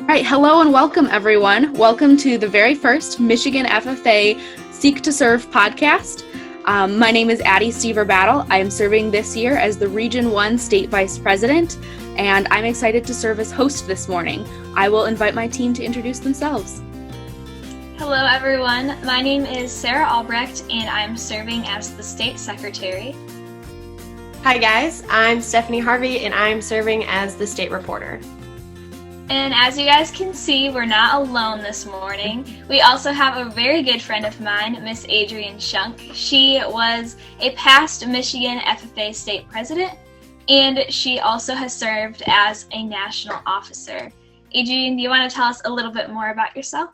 right, hello and welcome everyone. Welcome to the very first Michigan FFA Seek to Serve podcast. My name is Addie Stever-Battle. I am serving this year as the Region 1 State Vice President, and I'm excited to serve as host this morning. I will invite my team to introduce themselves. Hello everyone, my name is Sarah Albrecht and I'm serving as the State Secretary. Hi guys, I'm Stephanie Harvey and I'm serving as the State Reporter. And as you guys can see, we're not alone this morning. We also have a very good friend of mine, Miss Adrian Schunk. She was a past Michigan FFA State President, and she also has served as a national officer. Adrian, do you want to tell us a little bit more about yourself?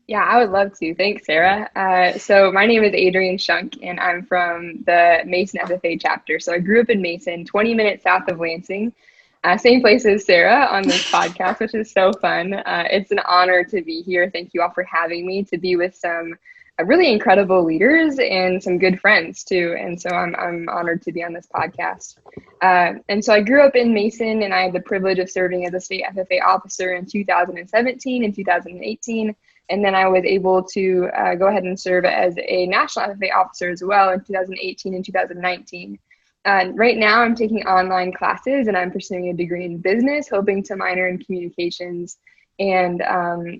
Yeah, I would love to. Thanks, Sarah. So my name is Adrian Schunk, and I'm from the Mason FFA chapter. So I grew up in Mason, 20 minutes south of Lansing. Same place as Sarah on this podcast, which is so fun. It's an honor to be here. Thank you all for having me to be with some really incredible leaders and some good friends too. And so I'm honored to be on this podcast. And so I grew up in Mason, and I had the privilege of serving as a state FFA officer in 2017 and 2018. And then I was able to go ahead and serve as a national FFA officer as well in 2018 and 2019. Right now, I'm taking online classes and I'm pursuing a degree in business, hoping to minor in communications, and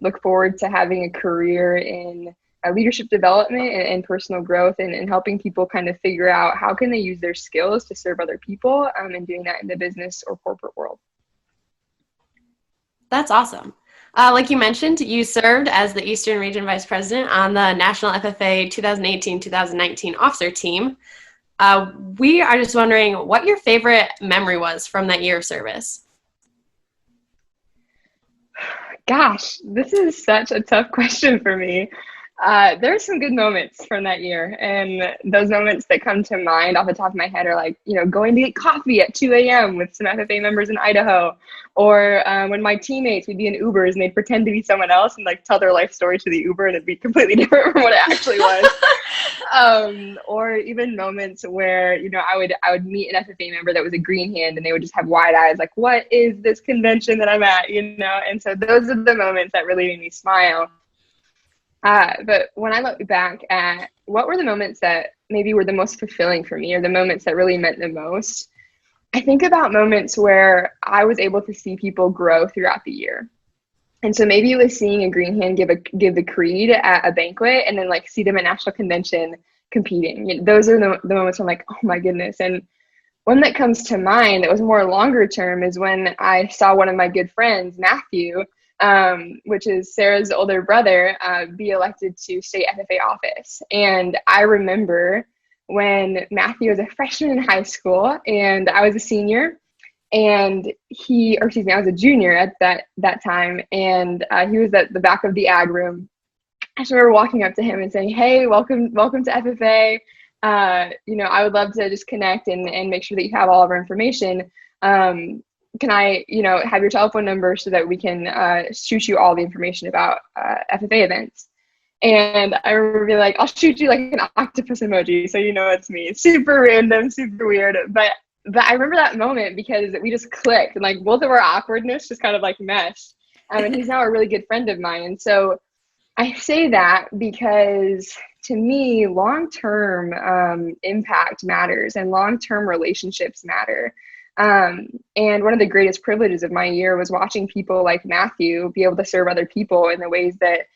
look forward to having a career in leadership development and personal growth, and helping people kind of figure out how can they use their skills to serve other people, and doing that in the business or corporate world. That's awesome. Like you mentioned, you served as the Eastern Region Vice President on the National FFA 2018-2019 officer team. We are just wondering what your favorite memory was from that year of service. Gosh, this is such a tough question for me. There are some good moments from that year, and those moments that come to mind off the top of my head are like, going to get coffee at 2 a.m. with some FFA members in Idaho, or when my teammates would be in Ubers and they'd pretend to be someone else and like tell their life story to the Uber, and it'd be completely different from what it actually was. Or even moments where, I would meet an FFA member that was a green hand, and they would just have wide eyes like, what is this convention that I'm at, And so those are the moments that really made me smile. But when I look back at what were the moments that maybe were the most fulfilling for me, or the moments that really meant the most, I think about moments where I was able to see people grow throughout the year. And so maybe it was seeing a green hand give the creed at a banquet, and then like see them at national convention competing. Those are the moments I'm like, oh my goodness. And one that comes to mind that was more longer term is when I saw one of my good friends, Matthew, which is Sarah's older brother, be elected to state FFA office. And I remember when Matthew was a freshman in high school and I was a senior, and I was a junior at that time, and he was at the back of the ag room. I just remember walking up to him and saying, hey, welcome to FFA. I would love to just connect and make sure that you have all of our information. Can I, have your telephone number so that we can shoot you all the information about FFA events? And I remember being like, I'll shoot you like an octopus emoji so it's me. It's super random, super weird. But I remember that moment because we just clicked, and like both of our awkwardness just kind of like meshed. And he's now a really good friend of mine. And so I say that because to me, long-term impact matters, and long-term relationships matter. And one of the greatest privileges of my year was watching people like Matthew be able to serve other people in the ways that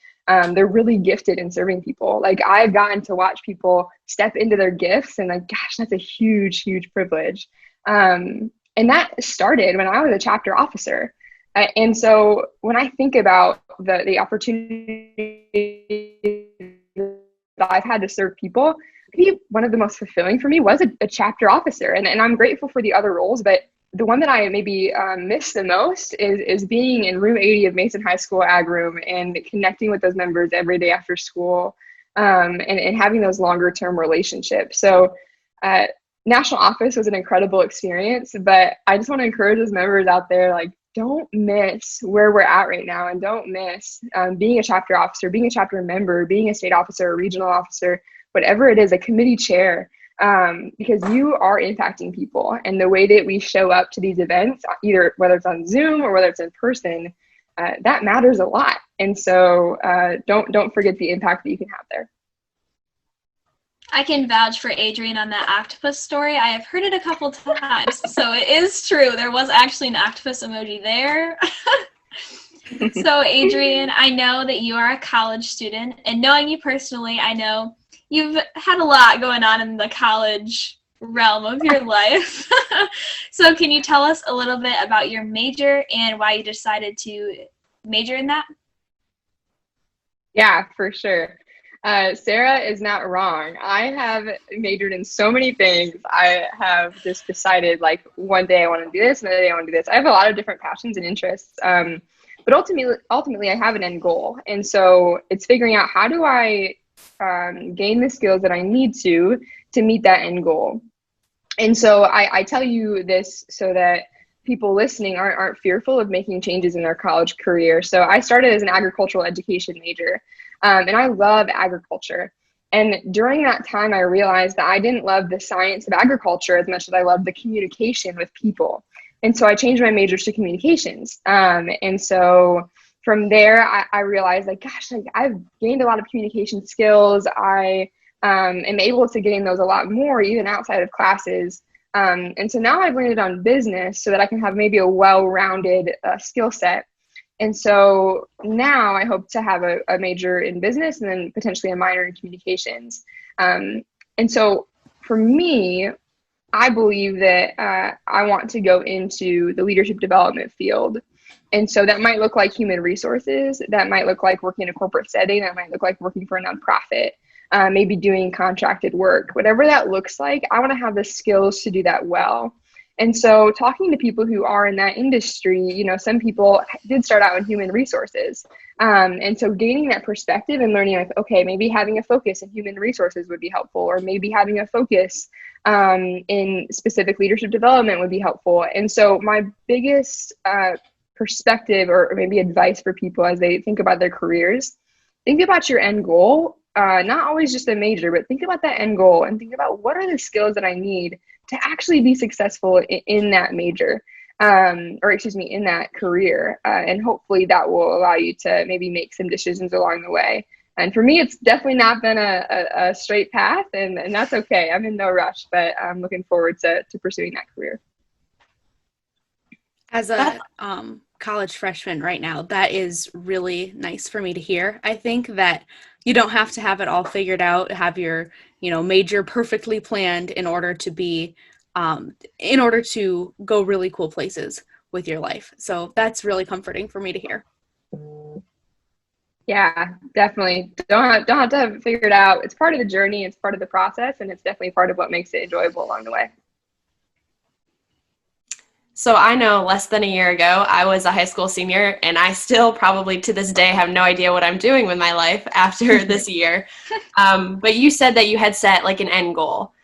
they're really gifted in serving people. Like I've gotten to watch people step into their gifts, and like, gosh, that's a huge, huge privilege. And that started when I was a chapter officer. And so when I think about the opportunity that I've had to serve people, maybe one of the most fulfilling for me was a chapter officer. And I'm grateful for the other roles, but the one that I maybe miss the most is being in room 80 of Mason High School Ag Room and connecting with those members every day after school, and having those longer term relationships. So national office was an incredible experience, but I just want to encourage those members out there, like, don't miss where we're at right now, and don't miss being a chapter officer, being a chapter member, being a state officer, a regional officer, whatever it is, a committee chair. because you are impacting people, and the way that we show up to these events, either whether it's on Zoom or whether it's in person, that matters a lot. And so don't forget the impact that you can have there. I can vouch for Adrian on that octopus story. I have heard it a couple times, so it is true. There was actually an octopus emoji there. So Adrian, I know that you are a college student, and knowing you personally, I know you've had a lot going on in the college realm of your life. So can you tell us a little bit about your major and why you decided to major in that? Yeah, for sure. Sarah is not wrong. I have majored in so many things. I have just decided, like, one day I want to do this, another day I want to do this. I have a lot of different passions and interests. But ultimately, I have an end goal. And so it's figuring out, how do I gain the skills that I need to meet that end goal. And so I tell you this so that people listening aren't fearful of making changes in their college career. So I started as an agricultural education major, and I love agriculture. And during that time, I realized that I didn't love the science of agriculture as much as I loved the communication with people. And so I changed my majors to communications. And so from there, I realized, like, gosh, like, I've gained a lot of communication skills. I am able to gain those a lot more, even outside of classes. And so now I've landed on business so that I can have maybe a well-rounded skill set. And so now I hope to have a major in business and then potentially a minor in communications. And so for me, I believe that I want to go into the leadership development field. And so that might look like human resources. That might look like working in a corporate setting. That might look like working for a nonprofit, maybe doing contracted work. Whatever that looks like, I want to have the skills to do that well. And so talking to people who are in that industry, you know, some people did start out in human resources. And so gaining that perspective and learning, like, okay, maybe having a focus in human resources would be helpful, or maybe having a focus in specific leadership development would be helpful. And so my biggest perspective or maybe advice for people as they think about their careers, think about your end goal, not always just a major, but think about that end goal and think about, what are the skills that I need to actually be successful in that major, in that career. And hopefully that will allow you to maybe make some decisions along the way. And for me, it's definitely not been a straight path, and that's okay. I'm in no rush, but I'm looking forward to pursuing that career. As a college freshman right now, that is really nice for me to hear. I think that you don't have to have it all figured out, have your, major perfectly planned in order to go really cool places with your life. So that's really comforting for me to hear. Yeah, definitely. Don't have to have it figured out. It's part of the journey. It's part of the process, and it's definitely part of what makes it enjoyable along the way. So I know less than a year ago, I was a high school senior, and I still probably to this day have no idea what I'm doing with my life after this year. But you said that you had set like an end goal.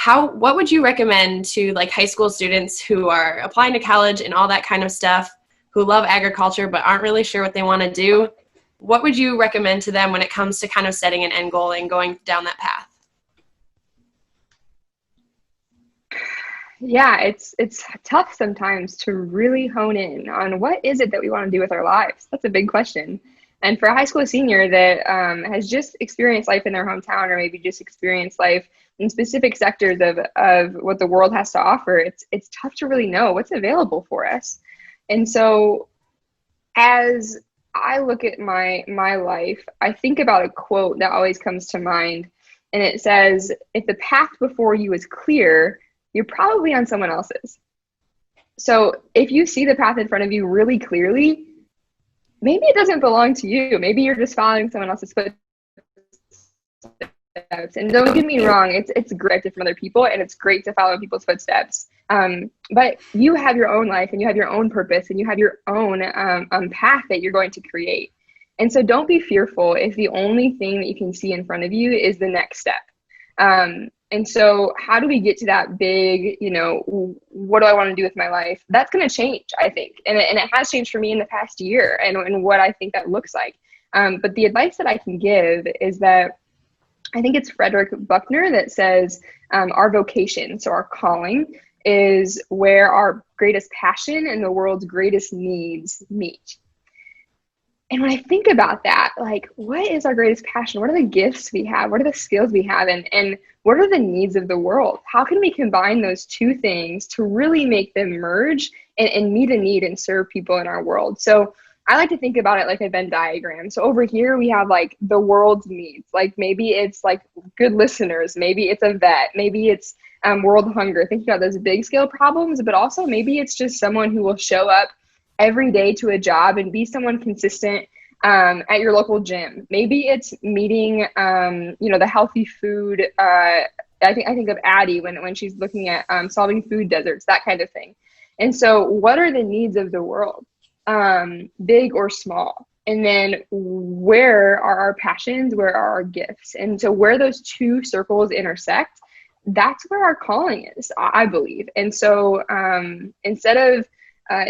What would you recommend to like high school students who are applying to college and all that kind of stuff, who love agriculture but aren't really sure what they want to do? What would you recommend to them when it comes to kind of setting an end goal and going down that path? Yeah, it's tough sometimes to really hone in on what is it that we want to do with our lives. That's a big question. And for a high school senior that has just experienced life in their hometown, or maybe just experienced life in specific sectors of what the world has to offer, it's tough to really know what's available for us. And so as I look at my life, I think about a quote that always comes to mind. And it says, if the path before you is clear, you're probably on someone else's. So if you see the path in front of you really clearly, maybe it doesn't belong to you. Maybe you're just following someone else's footsteps. And don't get me wrong, it's great from other people, and it's great to follow people's footsteps. But you have your own life, and you have your own purpose, and you have your own path that you're going to create. And so don't be fearful if the only thing that you can see in front of you is the next step. And so how do we get to that big, what do I want to do with my life? That's going to change, I think. And it has changed for me in the past year and what I think that looks like. But the advice that I can give is that I think it's Frederick Buckner that says our vocation, so our calling, is where our greatest passion and the world's greatest needs meet. And when I think about that, like, what is our greatest passion? What are the gifts we have? What are the skills we have? And what are the needs of the world? How can we combine those two things to really make them merge and meet a need and serve people in our world? So I like to think about it like a Venn diagram. So over here, we have like the world's needs. Like maybe it's like good listeners. Maybe it's a vet. Maybe it's world hunger. Thinking about those big scale problems, but also maybe it's just someone who will show up every day to a job and be someone consistent at your local gym. Maybe it's meeting, the healthy food. I think of Addie when she's looking at solving food deserts, that kind of thing. And so what are the needs of the world, big or small? And then where are our passions? Where are our gifts? And so where those two circles intersect, that's where our calling is, I believe. And so instead of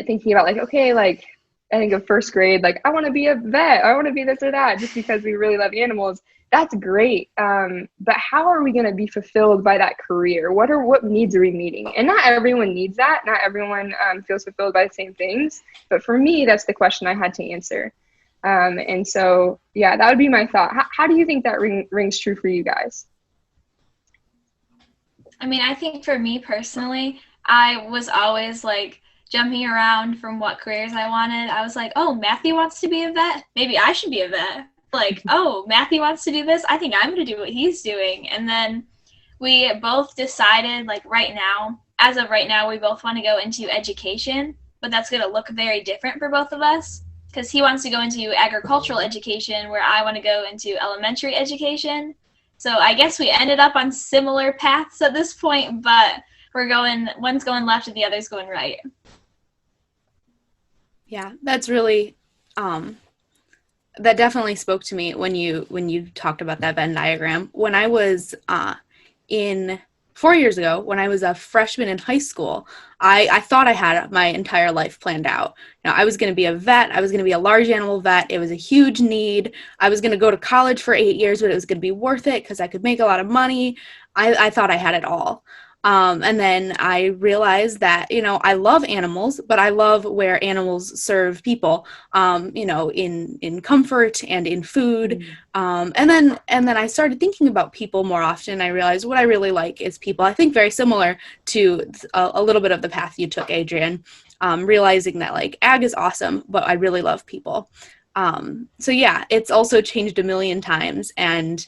thinking about like, okay, like I think of first grade, like I want to be a vet, I want to be this or that, just because we really love animals. That's great. But how are we going to be fulfilled by that career? What needs are we meeting? And not everyone needs that. Not everyone feels fulfilled by the same things. But for me, that's the question I had to answer. And so, yeah, that would be my thought. How do you think that rings true for you guys? I mean, I think for me personally, I was always like jumping around from what careers I wanted. I was like, oh, Matthew wants to be a vet. Maybe I should be a vet. Like, oh, Matthew wants to do this. I think I'm going to do what he's doing. And then we both decided, like as of right now, we both want to go into education, but that's going to look very different for both of us because he wants to go into agricultural education where I want to go into elementary education. So I guess we ended up on similar paths at this point, but one's going left and the other's going right. Yeah, that's really, that definitely spoke to me when you talked about that Venn diagram. When I was 4 years ago, when I was a freshman in high school, I thought I had my entire life planned out. You know, I was going to be a vet. I was going to be a large animal vet. It was a huge need. I was going to go to college for 8 years, but it was going to be worth it because I could make a lot of money. I thought I had it all. And then I realized that, I love animals, but I love where animals serve people, in comfort and in food. And then I started thinking about people more often. I realized what I really like is people. I think very similar to a little bit of the path you took, Adrian, realizing that like ag is awesome, but I really love people. So yeah, it's also changed a million times, and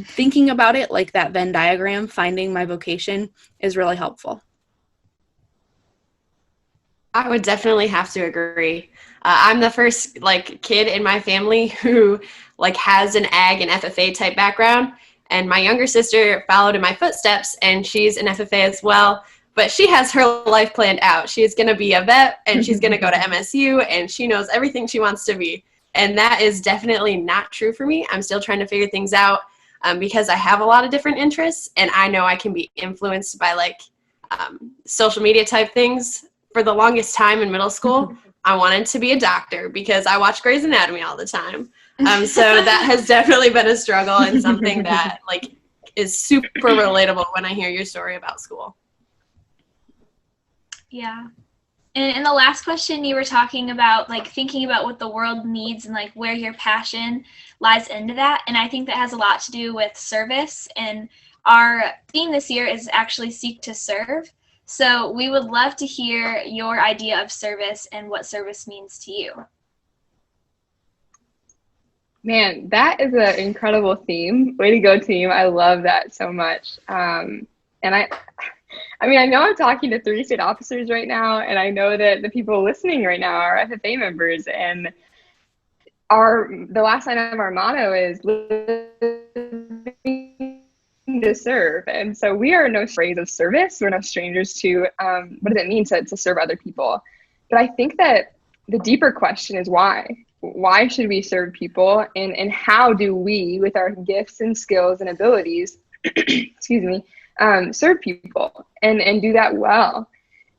thinking about it like that Venn diagram, finding my vocation is really helpful. I would definitely have to agree. I'm the first kid in my family who has an ag and FFA type background, and my younger sister followed in my footsteps, and she's an FFA as well. But she has her life planned out. She's going to be a vet, and she's going to go to MSU, and she knows everything she wants to be. And that is definitely not true for me. I'm still trying to figure things out. Because I have a lot of different interests, and I know I can be influenced by social media type things. For the longest time in middle school, I wanted to be a doctor because I watch Grey's Anatomy all the time. So that has definitely been a struggle and something that is super relatable when I hear your story about school. Yeah. And in the last question, you were talking about thinking about what the world needs and where your passion lies into that. And I think that has a lot to do with service. And our theme this year is actually Seek to Serve. So we would love to hear your idea of service and what service means to you. Man, that is an incredible theme. Way to go, team. I love that so much. And I know I'm talking to 3 state officers right now, and I know that the people listening right now are FFA members, and the last line of our motto is living to serve. And so we are no strangers of service. We're no strangers to what does it mean to serve other people. But I think that the deeper question is why? Why should we serve people, and how do we, with our gifts and skills and abilities, serve people and do that well?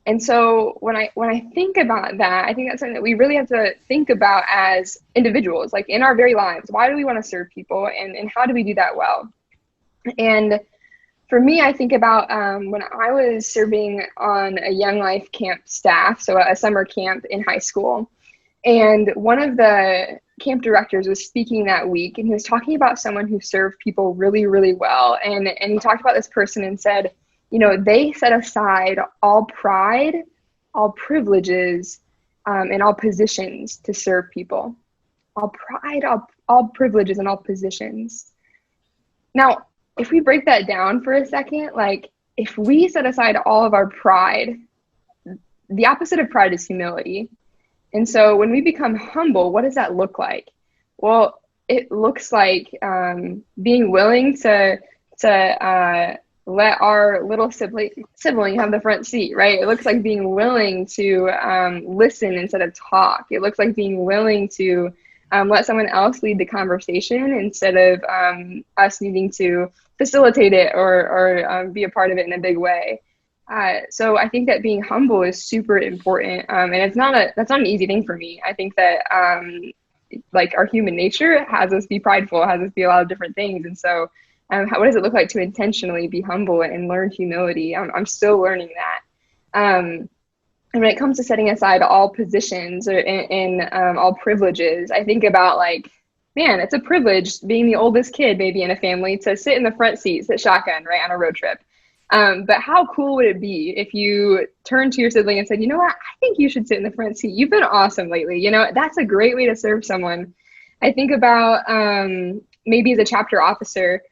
And so when I think about that, I think that's something that we really have to think about as individuals, in our very lives. Why do we want to serve people, and how do we do that well? And for me, I think about when I was serving on a Young Life camp staff, so a summer camp in high school. And one of the camp directors was speaking that week, and he was talking about someone who served people really, really well. And he talked about this person and said, they set aside all pride, all privileges, and all positions to serve people. All pride, all privileges, and all positions. Now, if we break that down for a second, like if we set aside all of our pride, the opposite of pride is humility. And so when we become humble, what does that look like? Well, it looks like being willing to let our little sibling have the front seat, right? It looks like being willing to listen instead of talk. It looks like being willing to let someone else lead the conversation instead of us needing to facilitate it or be a part of it in a big way. So I think that being humble is super important, and that's not an easy thing for me. I think that like our human nature has us be prideful, has us be a lot of different things, and so what does it look like to intentionally be humble and learn humility? I'm still learning that. And when it comes to setting aside all positions and all privileges, I think about like, man, it's a privilege being the oldest kid maybe in a family to sit in the front seat, sit shotgun, right, on a road trip. But how cool would it be if you turned to your sibling and said, you know what, I think you should sit in the front seat. You've been awesome lately. That's a great way to serve someone. I think about maybe as a chapter officer,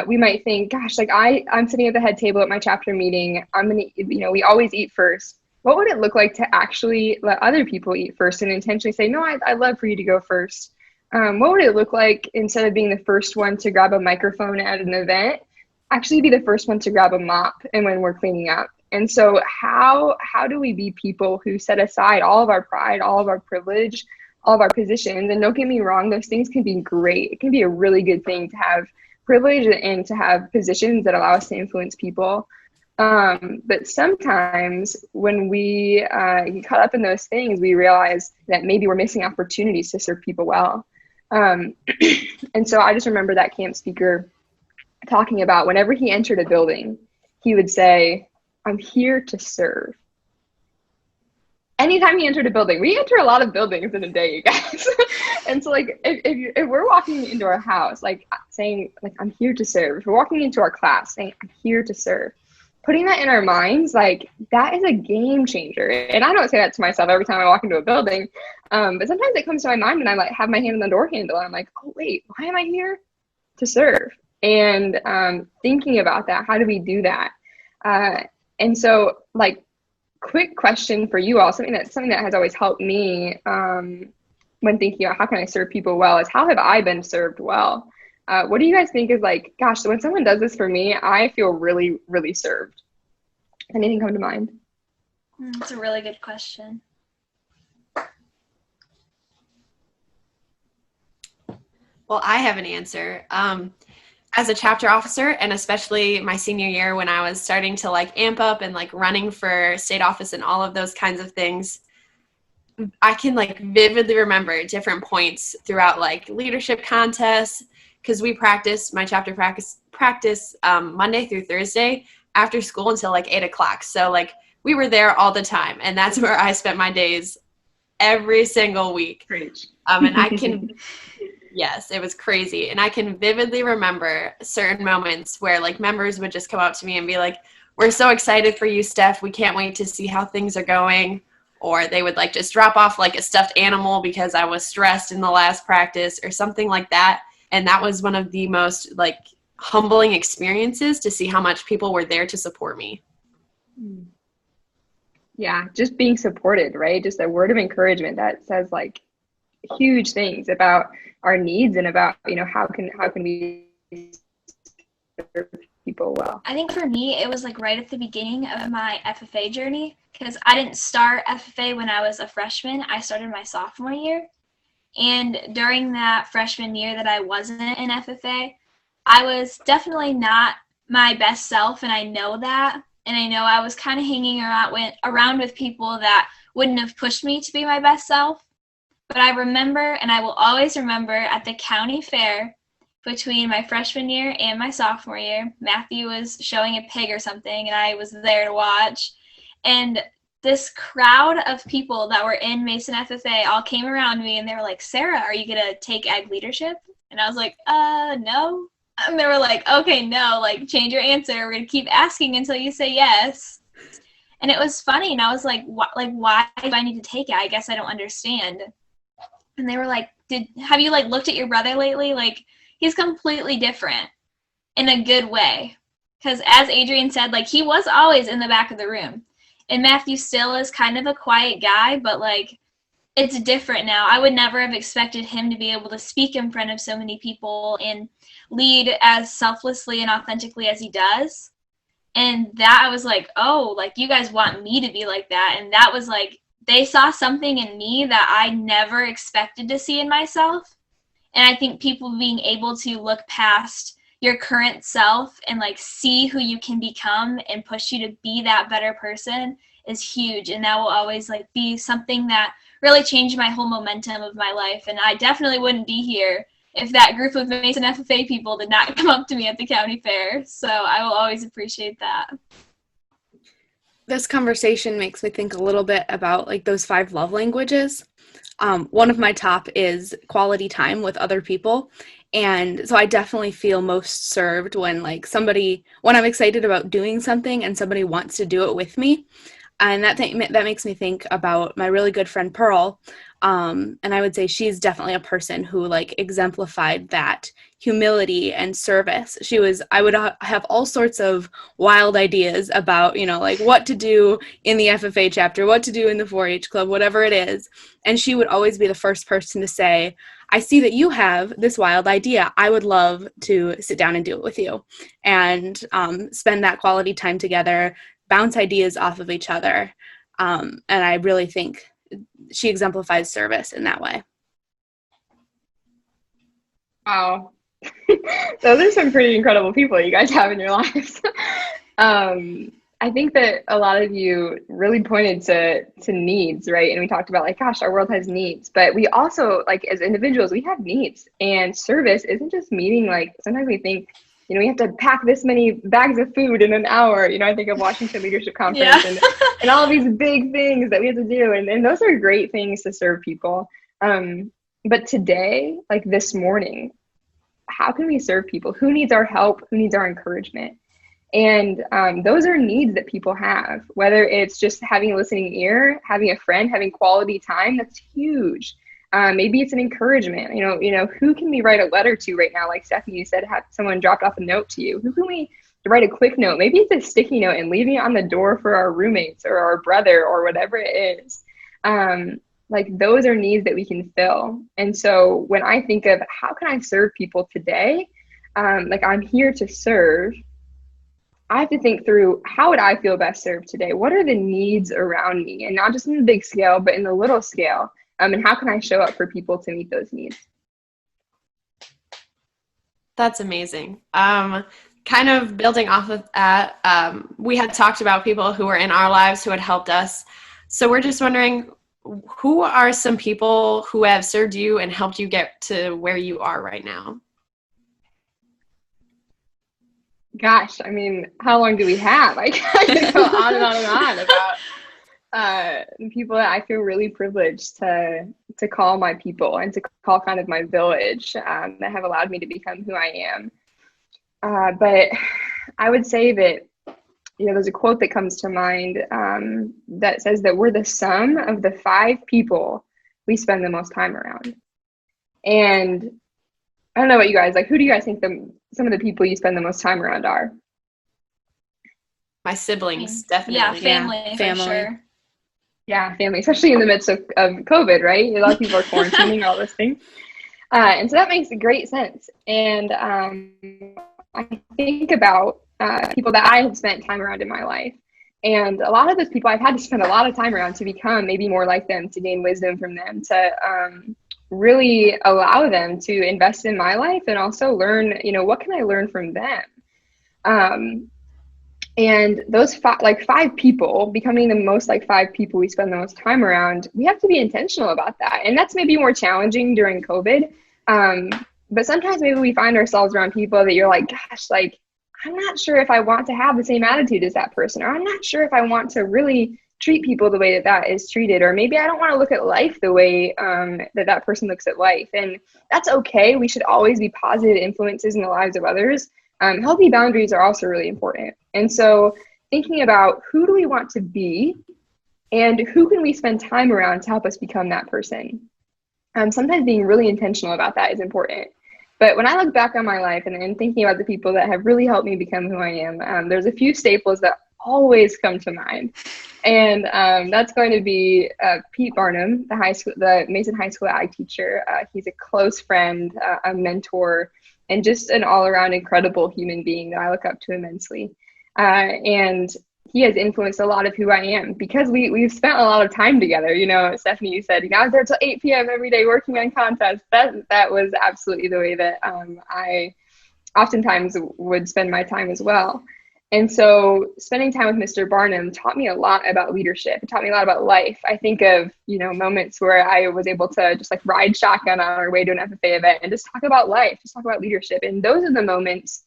we might think, gosh, like I'm sitting at the head table at my chapter meeting. We always eat first. What would it look like to actually let other people eat first and intentionally say, no, I'd love for you to go first? What would it look like instead of being the first one to grab a microphone at an event, actually be the first one to grab a mop and when we're cleaning up? And so how do we be people who set aside all of our pride, all of our privilege, all of our positions? And don't get me wrong, those things can be great. It can be a really good thing to have privilege and to have positions that allow us to influence people. But sometimes when we get caught up in those things, we realize that maybe we're missing opportunities to serve people well. And so I just remember that camp speaker talking about whenever he entered a building, he would say, I'm here to serve. Anytime he entered a building, we enter a lot of buildings in a day, you guys. And so like, if we're walking into our house, like saying like, I'm here to serve. If we're walking into our class saying, I'm here to serve, putting that in our minds, like that is a game changer. And I don't say that to myself every time I walk into a building. But sometimes it comes to my mind and I like have my hand on the door handle and I'm like, oh wait, why am I here? To serve. And thinking about that, how do we do that? And so like, quick question for you all, something that has always helped me when thinking about how can I serve people well is how have I been served well? What do you guys think is like, gosh, so when someone does this for me, I feel really, really served? Anything come to mind? That's a really good question. Well, I have an answer. As a chapter officer, and especially my senior year when I was starting to like amp up and like running for state office and all of those kinds of things, I can like vividly remember different points throughout like leadership contests, because we my chapter practice Monday through Thursday after school until like 8:00. So like we were there all the time, and that's where I spent my days every single week. Preach. And I can yes, it was crazy. And I can vividly remember certain moments where like members would just come up to me and be like, we're so excited for you, Steph. We can't wait to see how things are going. Or they would like just drop off like a stuffed animal because I was stressed in the last practice or something like that. And that was one of the most like humbling experiences to see how much people were there to support me. Yeah, just being supported, right? Just a word of encouragement that says like huge things about our needs and about, how can we serve people well. I think for me, it was like right at the beginning of my FFA journey, because I didn't start FFA when I was a freshman. I started my sophomore year. And during that freshman year that I wasn't in FFA, I was definitely not my best self, and I know that. And I know I was kind of hanging around with people that wouldn't have pushed me to be my best self. But I remember, and I will always remember, at the county fair between my freshman year and my sophomore year. Matthew was showing a pig or something, and I was there to watch. And this crowd of people that were in Mason FFA all came around me, and they were like, Sarah, are you going to take ag leadership? And I was like, no. And they were like, okay, no, like, change your answer. We're going to keep asking until you say yes. And it was funny, and I was like, why do I need to take it? I guess I don't understand. And they were like, have you, like, looked at your brother lately? Like, he's completely different in a good way. Because as Adrian said, like, he was always in the back of the room. And Matthew still is kind of a quiet guy, but, like, it's different now. I would never have expected him to be able to speak in front of so many people and lead as selflessly and authentically as he does. And that I was like, oh, like, you guys want me to be like that. And that was like, they saw something in me that I never expected to see in myself. And I think people being able to look past your current self and, like, see who you can become and push you to be that better person is huge. And that will always, like, be something that really changed my whole momentum of my life. And I definitely wouldn't be here if that group of Mason FFA people did not come up to me at the county fair. So I will always appreciate that. This conversation makes me think a little bit about, like, those 5 love languages. One of my top is quality time with other people. And so I definitely feel most served when, like, when I'm excited about doing something and somebody wants to do it with me. And that makes me think about my really good friend Pearl. And I would say she's definitely a person who, like, exemplified that humility and service. I would have all sorts of wild ideas about, like, what to do in the FFA chapter, what to do in the 4-H club, whatever it is. And she would always be the first person to say, I see that you have this wild idea. I would love to sit down and do it with you and spend that quality time together, bounce ideas off of each other. And I really think she exemplifies service in that way. Wow. Those are some pretty incredible people you guys have in your lives. I think that a lot of you really pointed to needs, right? And we talked about, like, gosh, our world has needs, but we also, like, as individuals, we have needs. And service isn't just meeting, like, sometimes we think, we have to pack this many bags of food in an hour. I think of Washington Leadership Conference and all of these big things that we have to do. And those are great things to serve people. But today, like this morning, how can we serve people? Who needs our help? Who needs our encouragement? And those are needs that people have, whether it's just having a listening ear, having a friend, having quality time. That's huge. Maybe it's an encouragement. Who can we write a letter to right now? Like Stephanie, you said, have someone dropped off a note to you. Who can we write a quick note? Maybe it's a sticky note and leaving it on the door for our roommates or our brother or whatever it is. Like, those are needs that we can fill. And so when I think of how can I serve people today, like, I'm here to serve, I have to think through, how would I feel best served today? What are the needs around me? And not just in the big scale, but in the little scale. And how can I show up for people to meet those needs? That's amazing. Kind of building off of that, we had talked about people who were in our lives who had helped us. So we're just wondering, who are some people who have served you and helped you get to where you are right now? Gosh, I mean, how long do we have? I could go on and on and on about the people that I feel really privileged to call my people and to call kind of my village, that have allowed me to become who I am. But I would say that, there's a quote that comes to mind that says that we're the sum of the 5 people we spend the most time around. And I don't know about you guys, like, who do you guys think some of the people you spend the most time around are? My siblings, definitely. Yeah, family. For sure. Yeah, family, especially in the midst of COVID, right? A lot of people are quarantining, all those things. And so that makes great sense. And I think about people that I have spent time around in my life. And a lot of those people I've had to spend a lot of time around to become maybe more like them, to gain wisdom from them, to really allow them to invest in my life and also learn, what can I learn from them? And those 5 people, becoming the most like 5 people we spend the most time around, we have to be intentional about that. And that's maybe more challenging during COVID. But sometimes maybe we find ourselves around people that you're like, gosh, like, I'm not sure if I want to have the same attitude as that person, or I'm not sure if I want to really treat people the way that that is treated, or maybe I don't want to look at life the way that person looks at life. And that's okay. We should always be positive influences in the lives of others. Healthy boundaries are also really important. And so thinking about who do we want to be and who can we spend time around to help us become that person. Sometimes being really intentional about that is important. But when I look back on my life and thinking about the people that have really helped me become who I am, there's a few staples that always come to mind. And that's going to be Pete Barnum, the Mason High School ag teacher. He's a close friend, a mentor, and just an all-around incredible human being that I look up to immensely. And he has influenced a lot of who I am because we've spent a lot of time together. You know, Stephanie, you said, I was there till 8 p.m. every day working on contests. That was absolutely the way that I oftentimes would spend my time as well. And so spending time with Mr. Barnum taught me a lot about leadership. It taught me a lot about life. I think of, moments where I was able to just like ride shotgun on our way to an FFA event and just talk about life, just talk about leadership. And those are the moments,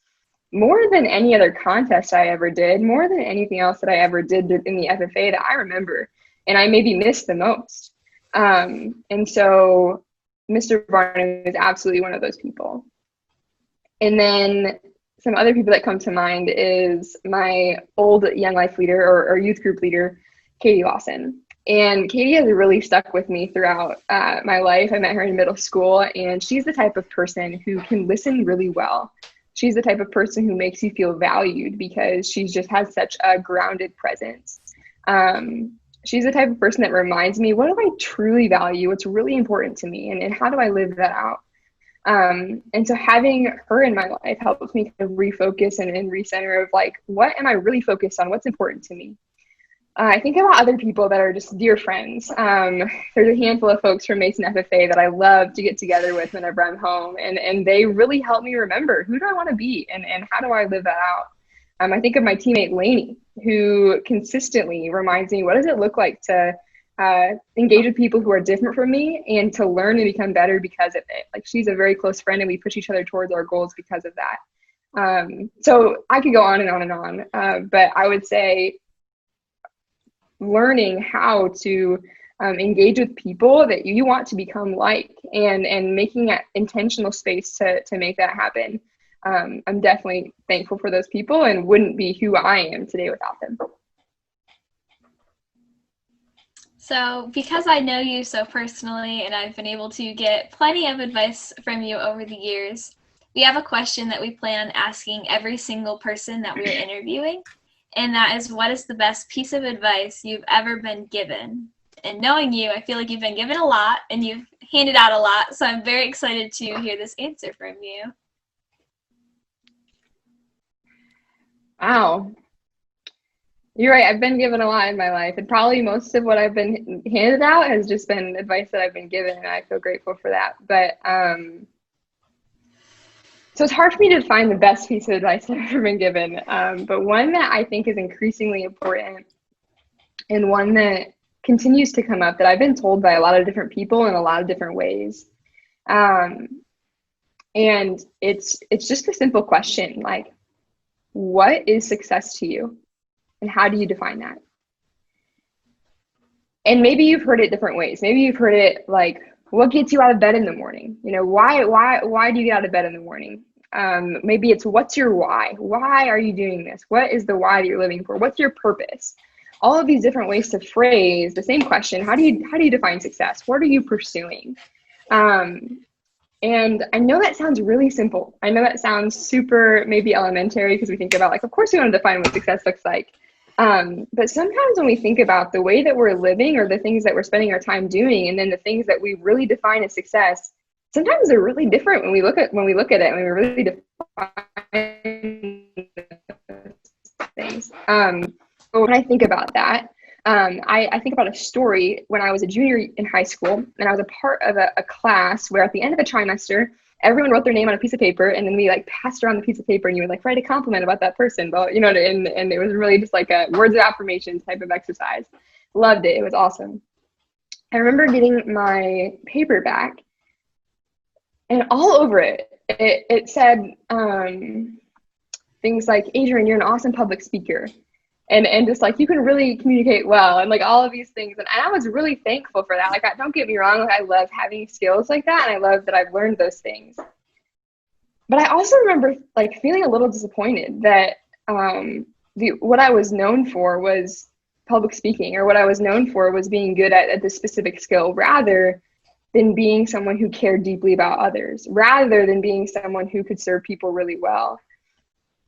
more than any other contest I ever did, more than anything else that I ever did in the FFA, that I remember and I maybe missed the most. And so Mr. Barnum is absolutely one of those people. And then some other people that come to mind is my old Young Life leader or youth group leader, Katie Lawson. And Katie has really stuck with me throughout my life. I met her in middle school, and she's the type of person who can listen really well. She's the type of person who makes you feel valued because she just has such a grounded presence. She's the type of person that reminds me, what do I truly value? What's really important to me? And how do I live that out? And so having her in my life helps me kind of refocus and recenter of like, what am I really focused on? What's important to me? I think about other people that are just dear friends. There's a handful of folks from Mason FFA that I love to get together with whenever I'm home, and they really help me remember, who do I want to be and how do I live that out? I think of my teammate Lainey, who consistently reminds me, what does it look like to engage with people who are different from me and to learn and become better because of it. Like, she's a very close friend and we push each other towards our goals because of that. So I could go on and on and on, but I would say learning how to engage with people that you want to become like and making that intentional space to make that happen. I'm definitely thankful for those people and wouldn't be who I am today without them. So because I know you so personally and I've been able to get plenty of advice from you over the years, we have a question that we plan on asking every single person that we're interviewing. And that is, what is the best piece of advice you've ever been given? And knowing you, I feel like you've been given a lot and you've handed out a lot. So I'm very excited to hear this answer from you. Wow. You're right. I've been given a lot in my life, and probably most of what I've been handed out has just been advice that I've been given, and I feel grateful for that. But so it's hard for me to find the best piece of advice that I've ever been given. But one that I think is increasingly important, and one that continues to come up that I've been told by a lot of different people in a lot of different ways. And it's just a simple question, like, what is success to you? And how do you define that? And maybe you've heard it different ways. Maybe you've heard it like, what gets you out of bed in the morning? Why do you get out of bed in the morning? Maybe it's, what's your why? Why are you doing this? What is the why that you're living for? What's your purpose? All of these different ways to phrase the same question. How do you define success? What are you pursuing? And I know that sounds really simple. I know that sounds super maybe elementary because we think about like, of course we want to define what success looks like. But sometimes when we think about the way that we're living or the things that we're spending our time doing, and then the things that we really define as success, sometimes they're really different when we look at it, when we really define things. But when I think about that, I think about a story when I was a junior in high school, and I was a part of a class where at the end of the trimester, everyone wrote their name on a piece of paper, and then we like passed around the piece of paper, and you would like write a compliment about that person. Well, and it was really just like a words of affirmation type of exercise. Loved it. It was awesome. I remember getting my paper back, and all over it it said things like, Adrian, you're an awesome public speaker. And just like, you can really communicate well, and like all of these things. And I was really thankful for that. Like, don't get me wrong, like, I love having skills like that, and I love that I've learned those things. But I also remember like feeling a little disappointed that what I was known for was public speaking, or what I was known for was being good at this specific skill, rather than being someone who cared deeply about others, rather than being someone who could serve people really well.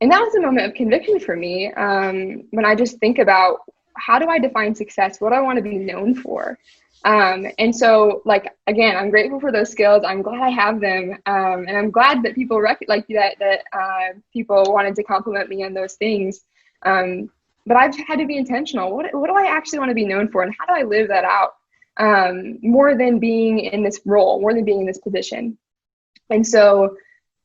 And that was a moment of conviction for me, when I just think about, how do I define success? What do I want to be known for? And so, like, again, I'm grateful for those skills. I'm glad I have them. And I'm glad that people people wanted to compliment me on those things. But I've had to be intentional. What do I actually want to be known for? And how do I live that out? More than being in this role, more than being in this position. And so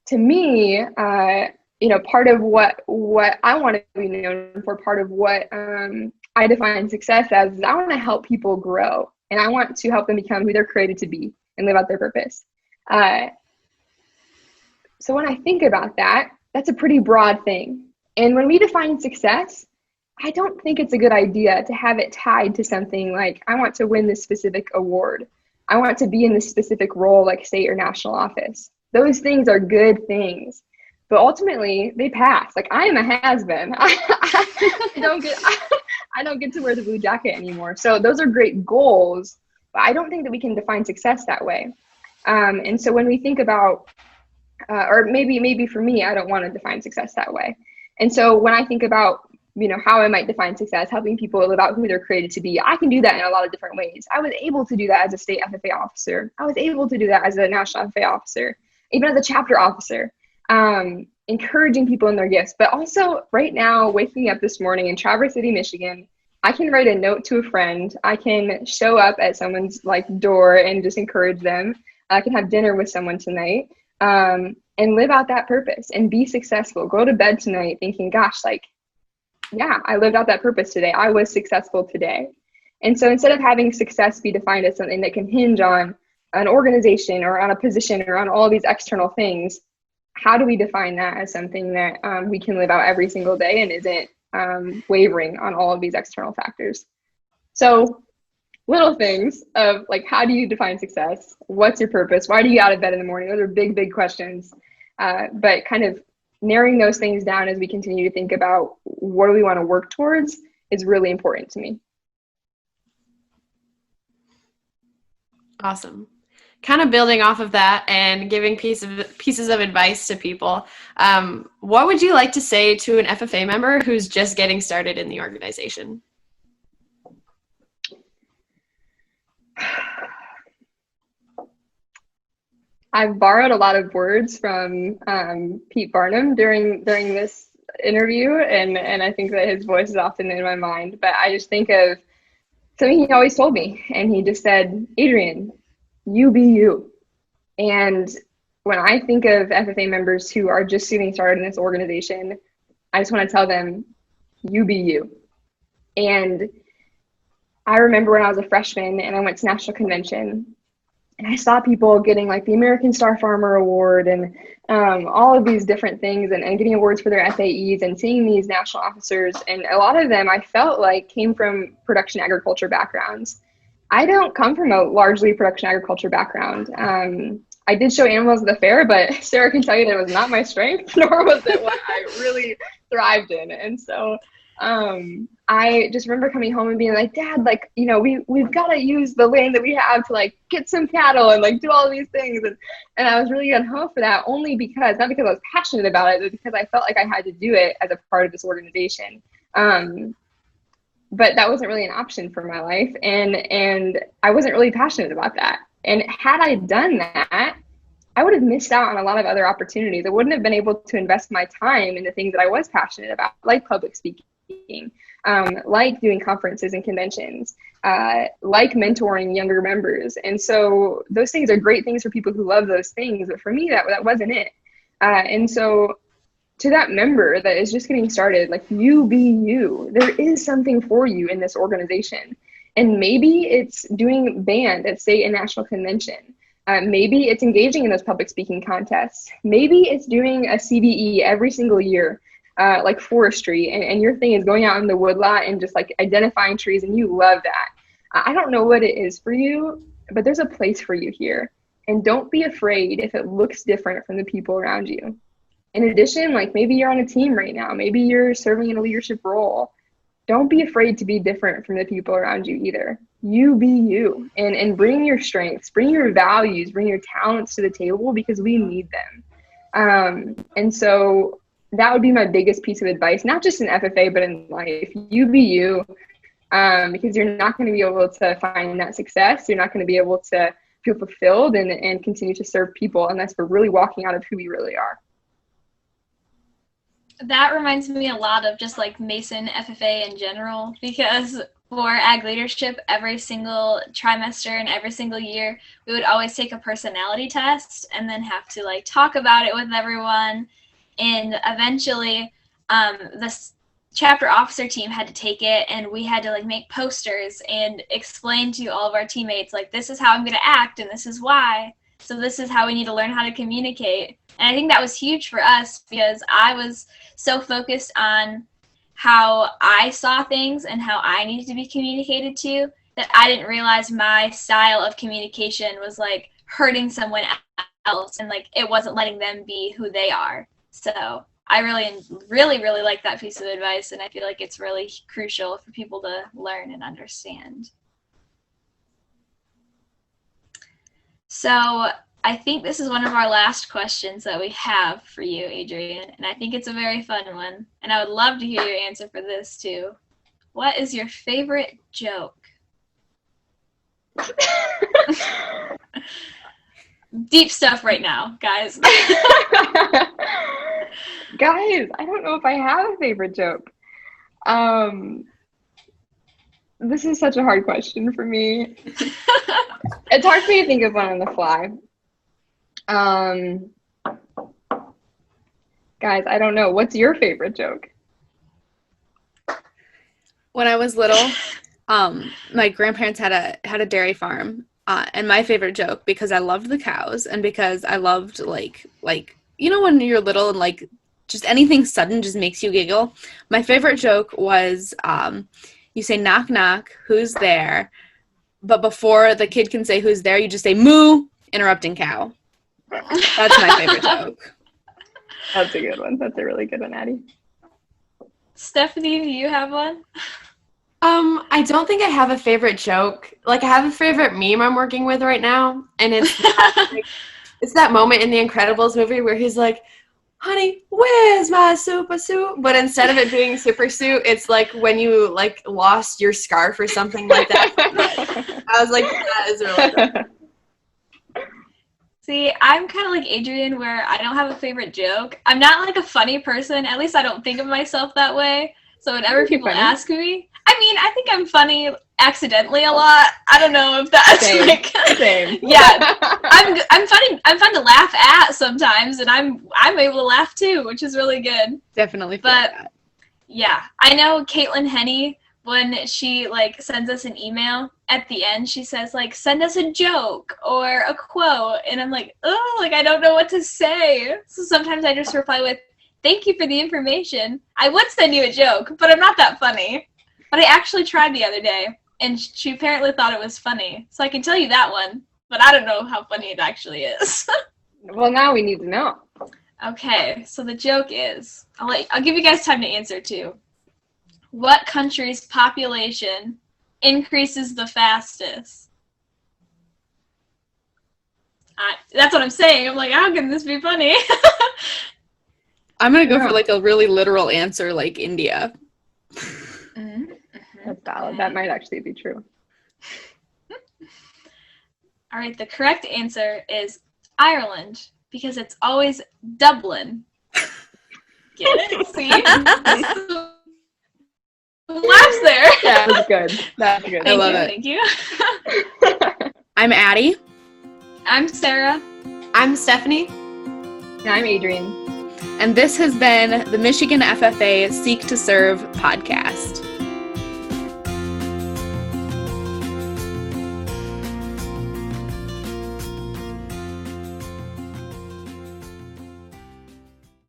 to me, part of what I want to be known for, part of what I define success as, is I want to help people grow, and I want to help them become who they're created to be and live out their purpose. So when I think about that, that's a pretty broad thing. And when we define success, I don't think it's a good idea to have it tied to something like, I want to win this specific award. I want to be in this specific role, like state or national office. Those things are good things, but ultimately they pass. Like, I am a has-been. I don't get to wear the blue jacket anymore. So those are great goals, but I don't think that we can define success that way. And so when we think about, or maybe for me, I don't want to define success that way. And so when I think about, how I might define success, helping people live out who they're created to be, I can do that in a lot of different ways. I was able to do that as a state FFA officer. I was able to do that as a national FFA officer, even as a chapter officer, encouraging people in their gifts. But also right now, waking up this morning in Traverse City, Michigan, I can write a note to a friend. I can show up at someone's door and just encourage them. I can have dinner with someone tonight, and live out that purpose and be successful. Go to bed tonight thinking, gosh, yeah, I lived out that purpose today. I was successful today. And so instead of having success be defined as something that can hinge on an organization or on a position or on all these external things, how do we define that as something that we can live out every single day and isn't wavering on all of these external factors? So little things of how do you define success? What's your purpose? Why do you get out of bed in the morning? Those are big, big questions. But kind of narrowing those things down as we continue to think about what do we want to work towards is really important to me. Awesome. Kind of building off of that and giving pieces of advice to people. What would you like to say to an FFA member who's just getting started in the organization? I've borrowed a lot of words from Pete Barnum during this interview, and I think that his voice is often in my mind. But I just think of something he always told me, and he just said, Adrian, you be you. And when I think of FFA members who are just getting started in this organization, I just want to tell them, you be you. And I remember when I was a freshman and I went to National Convention, and I saw people getting the American Star Farmer Award and all of these different things and getting awards for their FAEs and seeing these national officers. And a lot of them I felt like came from production agriculture backgrounds. I don't come from a largely production agriculture background. I did show animals at the fair, but Sarah can tell you that it was not my strength, nor was it what I really thrived in. And so I just remember coming home and being like, Dad, we've got to use the land that we have to get some cattle and do all these things. And I was really gung-ho for that, only because, not because I was passionate about it, but because I felt like I had to do it as a part of this organization. But that wasn't really an option for my life. And I wasn't really passionate about that. And had I done that, I would have missed out on a lot of other opportunities. I wouldn't have been able to invest my time in the things that I was passionate about, like public speaking, like doing conferences and conventions, like mentoring younger members. And so those things are great things for people who love those things. But for me, that wasn't it. And so to that member that is just getting started, you be you. There is something for you in this organization. And maybe it's doing band at state and national convention. Maybe it's engaging in those public speaking contests. Maybe it's doing a CBE every single year, like forestry, and your thing is going out in the woodlot and just like identifying trees, and you love that. I don't know what it is for you, but there's a place for you here. And don't be afraid if it looks different from the people around you. In addition, like maybe you're on a team right now, maybe you're serving in a leadership role. Don't be afraid to be different from the people around you either. You be you, and bring your strengths, bring your values, bring your talents to the table, because we need them. And so that would be my biggest piece of advice, not just in FFA, but in life. You be you, because you're not going to be able to find that success. You're not going to be able to feel fulfilled and continue to serve people unless we're really walking out of who we really are. That reminds me a lot of just like Mason FFA in general, because for ag leadership, every single trimester and every single year, we would always take a personality test and then have to like talk about it with everyone. And eventually, this chapter officer team had to take it, and we had to like make posters and explain to all of our teammates, like, this is how I'm going to act and this is why. So this is how we need to learn how to communicate. And I think that was huge for us, because I was so focused on how I saw things and how I needed to be communicated to, that I didn't realize my style of communication was like hurting someone else, and like it wasn't letting them be who they are. So I really like that piece of advice, and I feel like it's really crucial for people to learn and understand. So I think this is one of our last questions that we have for you, Adrian, and I think it's a very fun one, and I would love to hear your answer for this too. What is your favorite joke? Deep stuff right now, guys. Guys, I don't know if I have a favorite joke. This is such a hard question for me. It's hard for me to think of one on the fly. Guys, I don't know. What's your favorite joke? When I was little, my grandparents had a dairy farm, and my favorite joke, because I loved the cows and because I loved like you know when you're little and like just anything sudden just makes you giggle. My favorite joke was you say knock knock, who's there? But before the kid can say who's there, you just say moo, interrupting cow. That's my favorite joke. That's a good one. That's a really good one, Addie. Stephanie, do you have one? I don't think I have a favorite joke. Like, I have a favorite meme I'm working with right now, and it's it's that moment in the Incredibles movie where he's like, honey, where's my super suit? But instead of it being super suit, it's like when you like lost your scarf or something like that. I was like, that is really good. See, I'm kind of like Adrian, where I don't have a favorite joke. I'm not like a funny person. At least I don't think of myself that way. So whenever people ask me, I mean, I think I'm funny accidentally a lot. I don't know if that's Same. Yeah, I'm funny. I'm fun to laugh at sometimes, and I'm able to laugh too, which is really good. Definitely. But yeah, I know Caitlin Henney, when she like sends us an email, at the end she says like, send us a joke or a quote, and I'm like, oh, like I don't know what to say. So sometimes I just reply with, thank you for the information. I would send you a joke, but I'm not that funny. But I actually tried the other day, and she apparently thought it was funny. So I can tell you that one, but I don't know how funny it actually is. Well, now we need to know. Okay, so the joke is, I'll give you guys time to answer too. What country's population increases the fastest? That's what I'm saying. I'm like, how can this be funny? I'm going to go for like a really literal answer, like India. Mm-hmm. That's valid. That might actually be true. All right, the correct answer is Ireland, because it's always Dublin. Get it? See? Laughs there. That was good. That's good. I love it. Thank you. I'm Addie. I'm Sarah. I'm Stephanie. And I'm Adrian. And this has been the Michigan FFA Seek to Serve podcast.